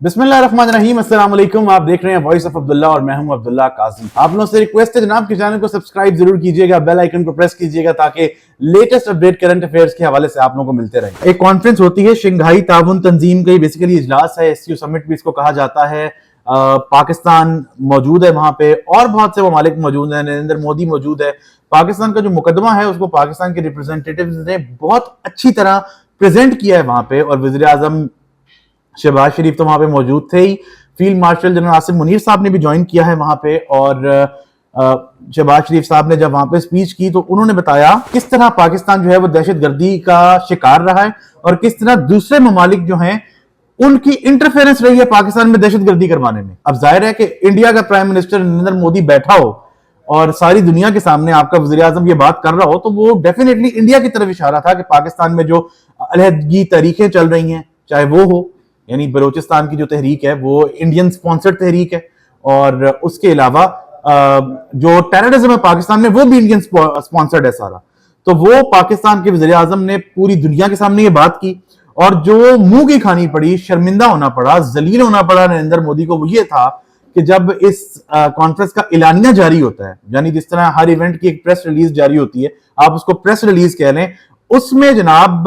बिस्मिल्लाहिर्रहमानिर्रहीम, अस्सलाम वालेकुम। आप देख रहे हैं वॉइस ऑफ अब्दुल्ला और मैं हूं अब्दुल्ला काजी। आप लोगों से रिक्वेस्ट है जनाब कि चैनल को सब्सक्राइब जरूर कीजिएगा, बेल आइकन को प्रेस कीजिएगा ताकि लेटेस्ट अपडेट करंट अफेयर्स के हवाले से आप लोगों को मिलते रहे। एक कॉन्फ्रेंस होती है शंघाई ताउन तंजीम का, बेसिकली इजलास है, एससीओ समिट भी इसको कहा जाता है। पाकिस्तान मौजूद है वहां पे और बहुत से ममालिक मौजूद हैं, नरेंद्र मोदी मौजूद है। पाकिस्तान का जो मुकदमा है उसको पाकिस्तान के रिप्रेजेंटेटिव्स ने बहुत अच्छी तरह प्रेजेंट किया है वहां पे, और वजीर आजम शहबाज शरीफ तो वहां पे मौजूद थे ही। Field marshal general Asim Munir साहब ने भी ज्वाइन किया है वहां पे, और शहबाज शरीफ साहब ने जब वहां पे स्पीच की तो उन्होंने बताया किस तरह पाकिस्तान जो है वो दहशतगर्दी का शिकार रहा है और किस तरह दूसरे ममालिक जो हैं उनकी इंटरफेरेंस रही है पाकिस्तान में दहशतगर्दी करवाने में। अब जाहिर है कि इंडिया का प्राइम मिनिस्टर नरेंद्र मोदी बैठा हो और सारी दुनिया के सामने आपका वजीर आजम ये बात कर रहा हो तो वो डेफिनेटली इंडिया की तरफ इशारा था कि पाकिस्तान में जो अलहदगी तहरीकें चल रही हैं, चाहे वो हो, यानी बलोचिस्तान की जो तहरीक है वो इंडियन स्पॉन्सर्ड तहरीक है, और उसके अलावा जो टेररिज्म है पाकिस्तान में वो भी इंडियन स्पॉन्सर्ड है सारा। तो वो पाकिस्तान के वज़ीर आज़म ने पूरी दुनिया के सामने ये बात की, और जो मुंह की खानी पड़ी, शर्मिंदा होना पड़ा, जलील होना पड़ा नरेंद्र मोदी को, वो ये था कि जब इस कॉन्फ्रेंस का एलानिया जारी होता है, यानी जिस तरह हर इवेंट की एक प्रेस रिलीज जारी होती है, आप उसको प्रेस रिलीज कह लें, उसमें जनाब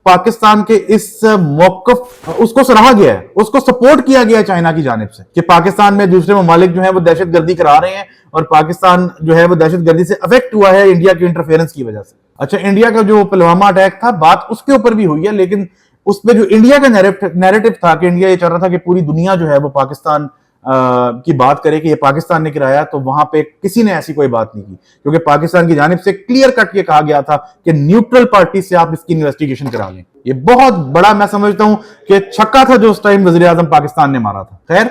पाकिस्तान के इस मौकफ उसको सराहा गया है, उसको सपोर्ट किया गया है चाइना की जानिब से कि पाकिस्तान में दूसरे ममालिक जो है वो दहशतगर्दी करा रहे हैं और पाकिस्तान जो है वो दहशतगर्दी से अफेक्ट हुआ है इंडिया की इंटरफेरेंस की वजह से। अच्छा, इंडिया का जो पुलवामा अटैक था, बात उसके ऊपर भी हुई है, लेकिन उसमें जो इंडिया का नैरेटिव था कि इंडिया ये चाह रहा था कि पूरी दुनिया जो है वो पाकिस्तान की बात करे कि ये पाकिस्तान ने गिराया, तो वहां पे किसी ने ऐसी कोई बात नहीं की, क्योंकि पाकिस्तान की जानिब से क्लियर कट ये कहा गया था कि न्यूट्रल पार्टी से आप इसकी इन्वेस्टिगेशन करा लें। ये बहुत बड़ा, मैं समझता हूं कि छक्का था जो उस टाइम वजीर आजम पाकिस्तान ने मारा था। खैर,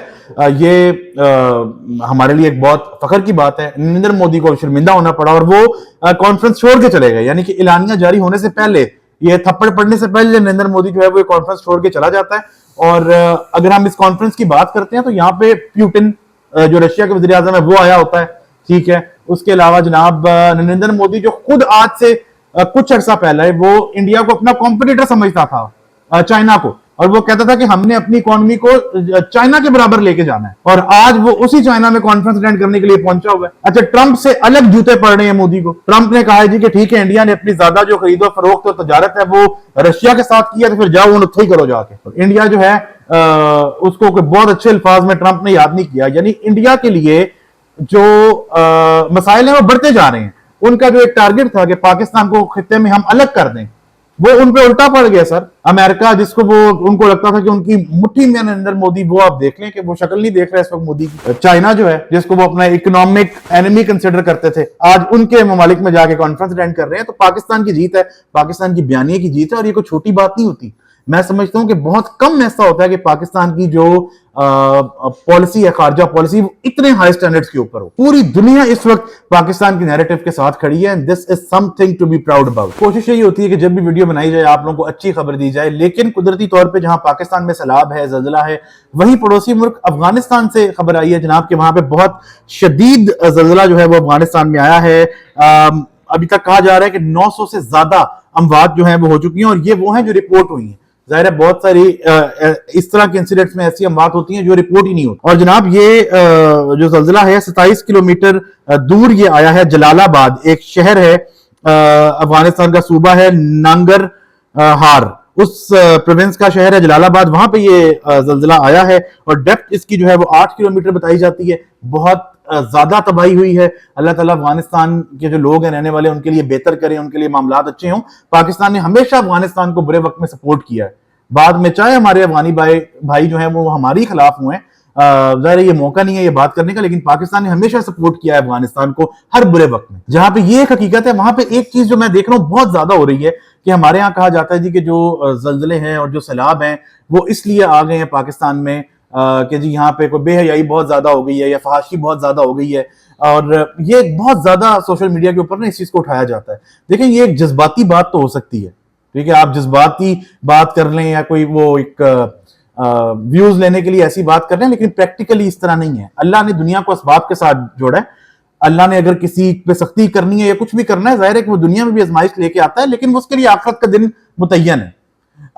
ये हमारे लिए एक बहुत फख्र की बात है, नरेंद्र मोदी को शर्मिंदा होना पड़ा और वो कॉन्फ्रेंस छोड़ के चले गए, यानी कि एलानिया जारी होने से पहले, ये थप्पड़ पड़ने से पहले नरेंद्र मोदी जो है वो कॉन्फ्रेंस छोड़ के चला जाता है। और अगर हम इस कॉन्फ्रेंस की बात करते हैं तो यहाँ पे प्यूटिन जो रशिया के वजीर आजम है वो आया होता है, ठीक है। उसके अलावा जनाब नरेंद्र मोदी जो खुद आज से कुछ अर्सा पहले वो इंडिया को अपना कॉम्पिटिटर समझता था, चाइना को, और वो कहता था कि हमने अपनी इकोनॉमी को चाइना के बराबर लेके जाना है, और आज वो उसी चाइना में कॉन्फ्रेंस अटेंड करने के लिए पहुंचा हुआ है। अच्छा, ट्रंप से अलग जूते पड़ रहे हैं मोदी को। ट्रंप ने कहा है जी कि ठीक है, इंडिया ने अपनी ज्यादा जो खरीदो फरोख्त और तजारत है वो रशिया के साथ किया, तो फिर जाओ उनको ही करो जाके। तो इंडिया जो है उसको बहुत अच्छे अल्फाज में ट्रंप ने याद नहीं किया, यानी इंडिया के लिए जो मसाइल है वो बढ़ते जा रहे हैं। उनका जो एक टारगेट था कि पाकिस्तान को खित्ते में हम अलग कर दें, वो उन पे उल्टा पड़ गया सर। अमेरिका, जिसको वो उनको लगता था कि उनकी मुट्ठी में नरेंद्र मोदी, वो आप देख लें कि वो शक्ल नहीं देख रहे इस वक्त मोदी की। चाइना जो है, जिसको वो अपना इकोनॉमिक एनिमी कंसिडर करते थे, आज उनके ममालिक में जाके कॉन्फ्रेंस अटेंड कर रहे हैं। तो पाकिस्तान की जीत है, पाकिस्तान की बयानिए की जीत है, और ये कोई छोटी बात नहीं होती। मैं समझता हूं कि बहुत कम ऐसा होता है कि पाकिस्तान की जो पॉलिसी है, खारजा पॉलिसी, वो इतने हाई स्टैंडर्ड्स के ऊपर हो। पूरी दुनिया इस वक्त पाकिस्तान के नैरेटिव के साथ खड़ी है, this is something to be proud about. कोशिश यही होती है कि जब भी वीडियो बनाई जाए आप लोगों को अच्छी खबर दी जाए, लेकिन कुदरती तौर पे जहां पाकिस्तान में सैलाब है, जल्जला है, वहीं पड़ोसी मुल्क अफगानिस्तान से खबर आई है जनाब कि वहां पे बहुत शदीद जल्जला जो है वो अफगानिस्तान में आया है। अभी तक कहा जा रहा है कि 900 से ज्यादा अमवात जो है वो हो चुकी हैं, और ये वो हैं जो रिपोर्ट हुई हैं। जाहिर है बहुत सारी इस तरह के इंसिडेंट्स में ऐसी अमवात होती हैं जो रिपोर्ट ही नहीं होती। और जनाब ये जो जल्जला है 27 किलोमीटर दूर ये आया है। जलालाबाद एक शहर है, अफगानिस्तान का सूबा है नांगर हार, उस प्रोविंस का शहर है जलालाबाद, वहां पे ये जल्जला आया है, और डेप्थ इसकी जो है वो 8 किलोमीटर बताई जाती है। बहुत ज्यादा तबाही हुई है। अल्लाह ताला अफगानिस्तान के जो लोग हैं रहने वाले, उनके लिए बेहतर करें, उनके लिए मामलात अच्छे हों। पाकिस्तान ने हमेशा अफगानिस्तान को बुरे वक्त में सपोर्ट किया है, बाद में चाहे हमारे अफगानी भाई जो है वो हमारे खिलाफ हुए हैं, ज़ाहिर ये मौका नहीं है ये बात करने का, लेकिन पाकिस्तान ने हमेशा सपोर्ट किया है अफगानिस्तान को हर बुरे वक्त में। जहां पे ये एक हकीकत है, वहां पे एक चीज जो मैं देख रहा हूं बहुत ज्यादा हो रही है कि हमारे यहाँ कहा जाता है जी कि जो जल्जले हैं और जो सैलाब हैं वो इसलिए आ गए हैं पाकिस्तान में कि जी यहाँ पे कोई बेहयाई बहुत ज्यादा हो गई है या फहाशी बहुत ज्यादा हो गई है, और ये बहुत ज्यादा सोशल मीडिया के ऊपर ना इस चीज को उठाया जाता है। देखिए, ये एक जज्बाती बात तो हो सकती है, ठीक है, आप जज्बाती बात कर लें या कोई वो एक व्यूज लेने के लिए ऐसी बात कर रहे हैं, लेकिन प्रैक्टिकली इस तरह नहीं है। अल्लाह ने दुनिया को असबाब के साथ जोड़ा है। अल्लाह ने अगर किसी पे सख्ती करनी है या कुछ भी करना है, जाहिर है कि वो दुनिया में भी आजमाइश लेके आता है, लेकिन उसके लिए आखिरत का दिन मुतय्यन है।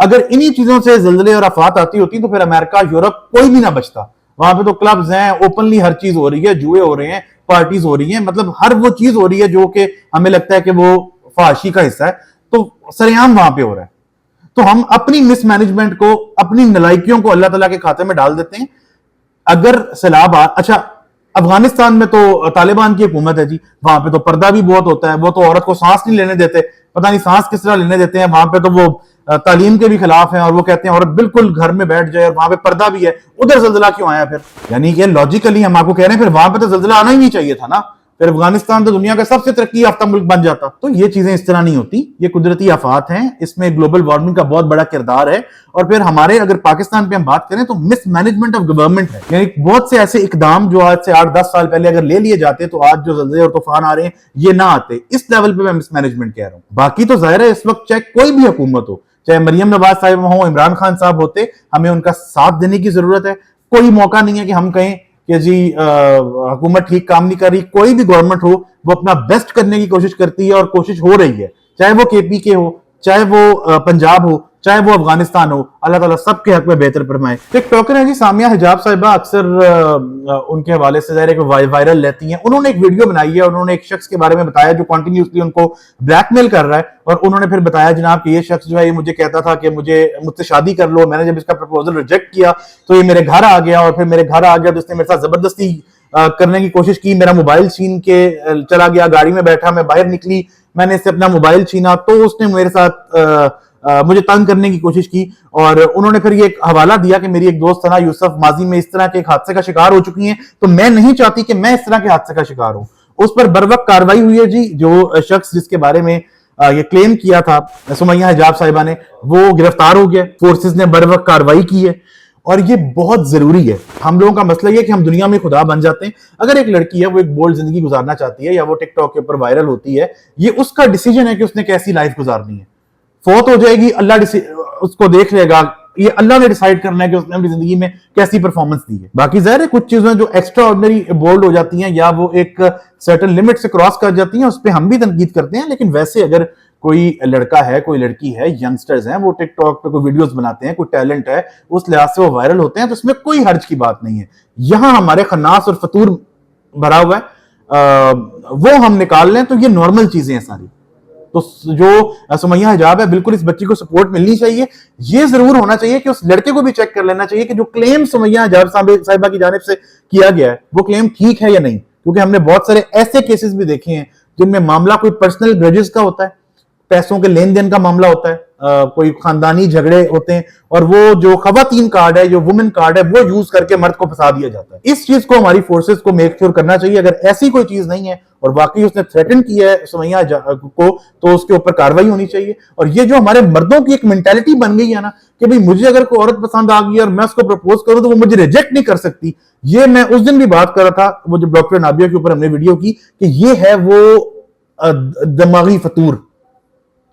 अगर इन्हीं चीजों से जल्जले और आफात आती होती तो फिर अमेरिका, यूरोप, कोई भी ना बचता। वहां पे तो क्लब्स हैं, ओपनली हर चीज हो रही है, जुए हो रहे हैं, पार्टीज हो रही हैं, मतलब हर वो चीज हो रही है जो कि हमें लगता है कि वो फहाशी का हिस्सा है, तो सरेआम वहां पे हो रहा है। तो हम अपनी मिसमैनेजमेंट को, अपनी नलायकियों को अल्लाह ताला के खाते में डाल देते हैं। अगर सैलाब अच्छा, अफगानिस्तान में तो तालिबान की हुकूमत है जी, वहां पे तो पर्दा भी बहुत होता है, वो तो औरत को सांस नहीं लेने देते, पता नहीं सांस किस तरह लेने देते हैं। वहां पे तो वो तालीम के भी खिलाफ हैं और वो कहते हैं औरत बिल्कुल घर में बैठ जाए, और वहां पे पर्दा भी है। उधर जल्जला क्यों आया फिर? यानी कि लॉजिकली हम आपको कह रहे हैं फिर वहां पे तो जल्जला आना ही नहीं चाहिए था ना, फिर अफगानिस्तान तो दुनिया का सबसे तरक्की याफ्ता मुल्क बन जाता। तो ये चीजें इस तरह नहीं होती, ये कुदरती आफात हैं, इसमें ग्लोबल वार्मिंग का बहुत बड़ा किरदार है। और फिर हमारे अगर पाकिस्तान पे हम बात करें तो मिसमैनेजमेंट ऑफ गवर्नमेंट है, यानी बहुत से ऐसे इकदाम जो आज से 8-10 साल पहले अगर ले लिए जाते तो आज जो जल्जले और तूफान आ रहे हैं ये ना आते। इस लेवल पे मैं मिसमैनेजमेंट कह रहा हूं। बाकी तो जाहिर है इस वक्त चाहे कोई भी हुकूमत हो, चाहे मरियम नवाज साहिब हो, इमरान खान साहब होते, हमें उनका साथ देने की जरूरत है। कोई मौका नहीं है कि हम कहें कि जी हुकूमत ठीक काम नहीं कर रही। कोई भी गवर्नमेंट हो वो अपना बेस्ट करने की कोशिश करती है और कोशिश हो रही है, चाहे वो केपीके हो, चाहे वो पंजाब हो, चाहे वो अफगानिस्तान हो। अल्लाह ताला सबके हक में बेहतर फरमाए। टिकटॉकर है जी सामिया हिजाब साहिबा, अक्सर उनके हवाले से ज़ाहिर है वायरल रहती हैं। उन्होंने एक वीडियो बनाई है, उन्होंने एक शख्स के बारे में बताया जो कंटिन्यूसली उनको ब्लैकमेल कर रहा है, और उन्होंने फिर बताया जनाब कि ये शख्स जो है ये मुझे कहता था कि मुझसे शादी कर लो, मैंने जब इसका प्रपोजल रिजेक्ट किया तो ये मेरे घर आ गया, और फिर मेरे घर आ गया तो इसने मेरे साथ जबरदस्ती करने की कोशिश की, मेरा मोबाइल छीन के चला गया, गाड़ी में बैठा, मैं बाहर निकली, मैंने इससे अपना मोबाइल छीना तो उसने मेरे साथ मुझे तंग करने की कोशिश की। और उन्होंने फिर ये एक हवाला दिया कि मेरी एक दोस्त सना यूसुफ माजी में इस तरह के एक हादसे का शिकार हो चुकी हैं, तो मैं नहीं चाहती कि मैं इस तरह के हादसे का शिकार हूं। उस पर बर वक्त कार्रवाई हुई है जी। जो शख्स जिसके बारे में ये क्लेम किया था सुमैया हिजाब साहिबा ने, वो गिरफ्तार हो गया, फोर्सेस ने बर वक्त कार्रवाई की है, और ये बहुत जरूरी है। हम लोगों का मसला ये कि हम दुनिया में खुदा बन जाते हैं। अगर एक लड़की है वो एक बोल्ड जिंदगी गुजारना चाहती है या वो टिकटॉक के ऊपर वायरल होती है, ये उसका डिसीजन है कि उसने कैसी लाइफ गुजारनी है। फौत हो जाएगी, अल्लाह उसको देख लेगा, ये अल्लाह ने डिसाइड करना है कि उसने अपनी जिंदगी में कैसी परफॉर्मेंस दी है। बाकी जाहिर है कुछ चीजें जो एक्स्ट्रा ऑर्डिनरी बोल्ड हो जाती हैं या वो एक सर्टेन लिमिट से क्रॉस कर जाती हैं, उस पर हम भी तनकीद करते हैं। लेकिन वैसे अगर कोई लड़का है, कोई लड़की है, यंगस्टर्स हैं, वो टिकटॉक पे कोई वीडियोस बनाते हैं, कोई टैलेंट है, उस लिहाज से वो वायरल होते हैं, तो उसमें कोई हर्ज की बात नहीं है। यहां हमारे खन्नास और फतूर भरा हुआ है, वो हम निकाल लें तो ये नॉर्मल चीजें हैं सारी। तो जो सुमैया हिजाब है, बिल्कुल इस बच्ची को सपोर्ट मिलनी चाहिए। ये जरूर होना चाहिए कि उस लड़के को भी चेक कर लेना चाहिए कि जो क्लेम सुमैया हिजाब साहिबा की जानिब से किया गया है वो क्लेम ठीक है या नहीं, क्योंकि हमने बहुत सारे ऐसे केसेस भी देखे हैं जिनमें मामला कोई पर्सनल ग्रजेस का होता है, पैसों के लेन देन का मामला होता है, कोई खानदानी झगड़े होते हैं, और वो जो खवातीन कार्ड है, जो वुमेन कार्ड है, वो यूज करके मर्द को फंसा दिया जाता है। इस चीज को हमारी फोर्सेस को मेक श्योर करना चाहिए। अगर ऐसी कोई चीज नहीं है और वाकई उसने थ्रेटन किया है सुमैया को, तो उसके ऊपर कार्रवाई होनी चाहिए। और ये जो हमारे मर्दों की एक मेंटेलिटी बन गई है ना कि भाई मुझे अगर कोई औरत पसंद आ गई और मैं उसको प्रपोज करूं तो वो मुझे रिजेक्ट नहीं कर सकती। ये मैं उस दिन भी बात कर रहा था, वो जो डॉक्टर नाबिया के ऊपर हमने वीडियो की, कि ये है वो दिमागी फतूर,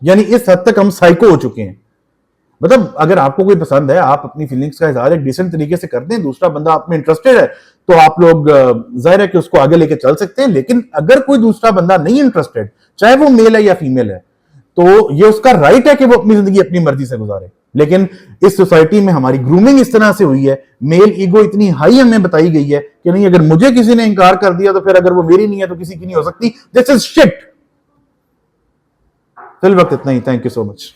यानी इस हद तक हम साइको हो चुके हैं। मतलब अगर आपको कोई पसंद है, आप अपनी फीलिंग्स का इजहार एक डिसेंट तरीके से कर दें, दूसरा बंदा आप में इंटरेस्टेड है, तो आप लोग जाहिर है कि उसको आगे लेके चल सकते हैं। लेकिन अगर कोई दूसरा बंदा नहीं इंटरेस्टेड, चाहे वो मेल है या फीमेल है, तो ये उसका राइट है कि वो अपनी जिंदगी अपनी मर्जी से गुजारे। लेकिन इस सोसाइटी में हमारी ग्रूमिंग इस तरह से हुई है, मेल ईगो इतनी हाई हमें बताई गई है कि नहीं, अगर मुझे किसी ने इंकार कर दिया तो फिर अगर वो मेरी नहीं है तो किसी की नहीं हो सकती। This is shit. फिल वक्त इतना ही। Thank you so much.